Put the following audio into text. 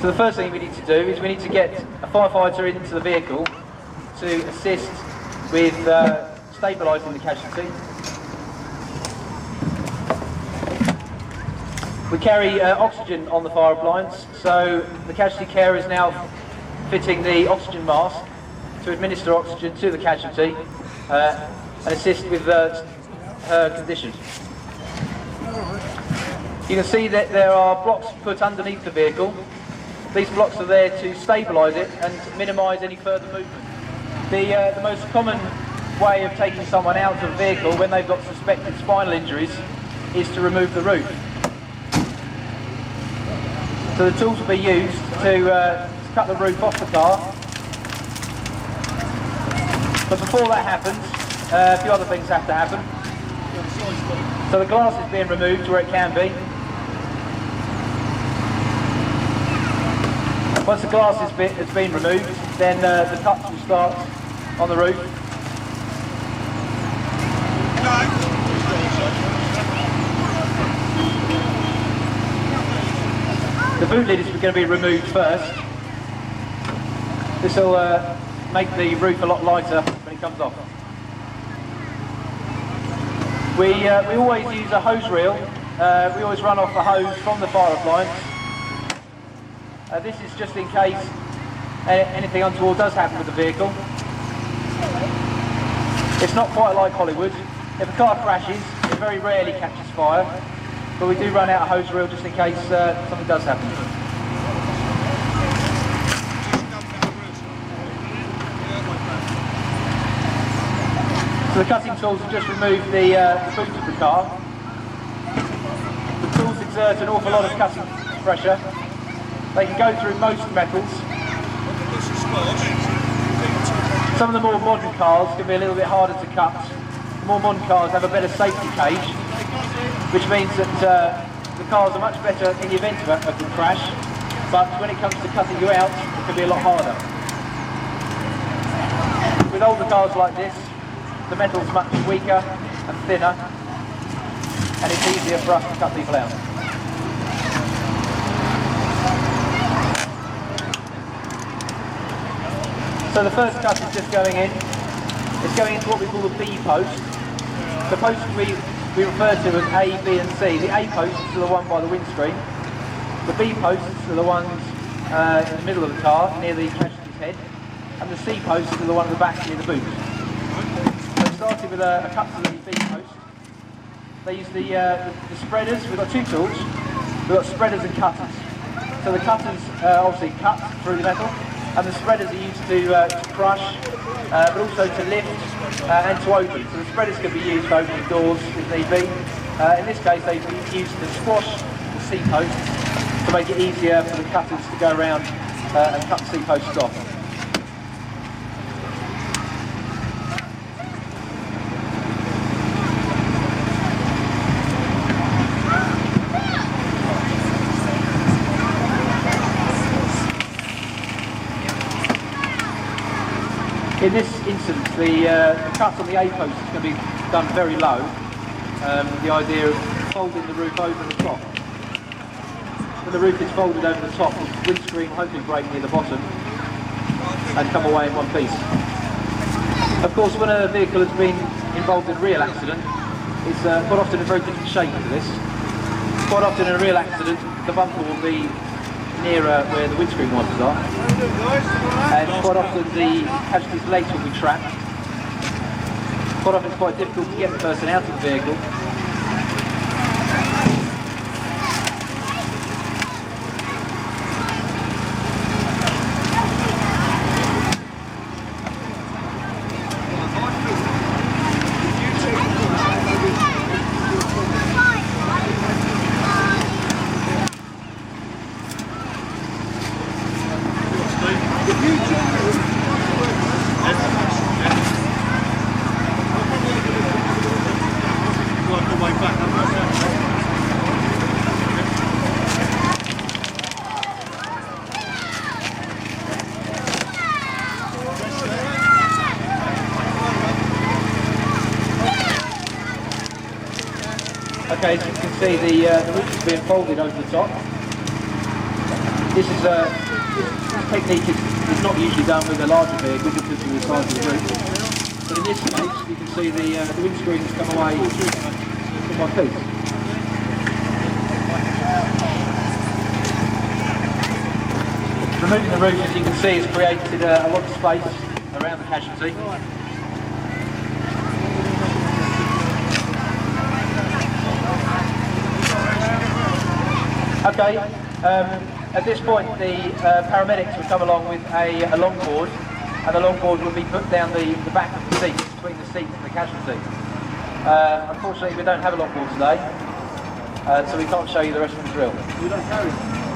So the first thing we need to do is we need to get a firefighter into the vehicle to assist with stabilising the casualty. We carry oxygen on the fire appliance, so the casualty carer is now fitting the oxygen mask to administer oxygen to the casualty and assist with her condition. You can see that there are blocks put underneath the vehicle. These blocks are there to stabilise it and minimise any further movement. The most common way of taking someone out of a vehicle when they've got suspected spinal injuries is to remove the roof. So the tools will be used to cut the roof off the car. But before that happens, a few other things have to happen. So the glass is being removed where it can be. Once the glass has been removed, then the cuts will start on the roof. The boot lid is going to be removed first. This will make the roof a lot lighter when it comes off. We always use a hose reel. We always run off the hose from the fire appliance. This is just in case anything untoward does happen with the vehicle. It's not quite like Hollywood. If a car crashes, it very rarely catches fire, but we do run out a hose reel just in case something does happen. So the cutting tools have just removed the boot of the car. The tools exert an awful lot of cutting pressure. They can go through most metals. Some of the more modern cars can be a little bit harder to cut. The more modern cars have a better safety cage, which means that the cars are much better in the event of a crash, but when it comes to cutting you out, it can be a lot harder. With older cars like this, the metal's much weaker and thinner, and it's easier for us to cut people out. So the first cut is just going in. It's going into what we call the B post. The posts we refer to as A, B and C. The A posts are the one by the windscreen. The B posts are the ones in the middle of the car, near the casualty's head. And the C posts are the one at the back, near the boot. So starting with a cut to the B post. They use the spreaders. We've got two tools. We've got spreaders and cutters. So the cutters obviously cut through the metal, and the spreaders are used to crush, but also to lift and to open. So the spreaders can be used for opening doors if need be. In this case, they've been used to squash the C-posts to make it easier for the cutters to go around and cut the C-posts off. In this instance, the cut on the A post is going to be done very low. The idea of folding the roof over the top. When the roof is folded over the top, the windscreen hopefully break near the bottom and come away in one piece. Of course, when a vehicle has been involved in a real accident, it's quite often a very different shape to this. Quite often in a real accident, the bumper will be nearer where the windscreen wipers are, and quite often the casualty's legs will be trapped. Quite often it's quite difficult to get the person out of the vehicle. Okay, as you can see, the roof is being folded over the top. This technique is not usually done with a larger vehicle because of the size of the roof. But in this case, you can see the windscreen has come away from my feet. Removing the roof, as you can see, has created a lot of space around the casualty. Okay, at this point the paramedics will come along with a longboard, and the longboard will be put down the back of the seat, between the seat and the casualty. Unfortunately we don't have a longboard today, so we can't show you the rest of the drill. You don't carry it?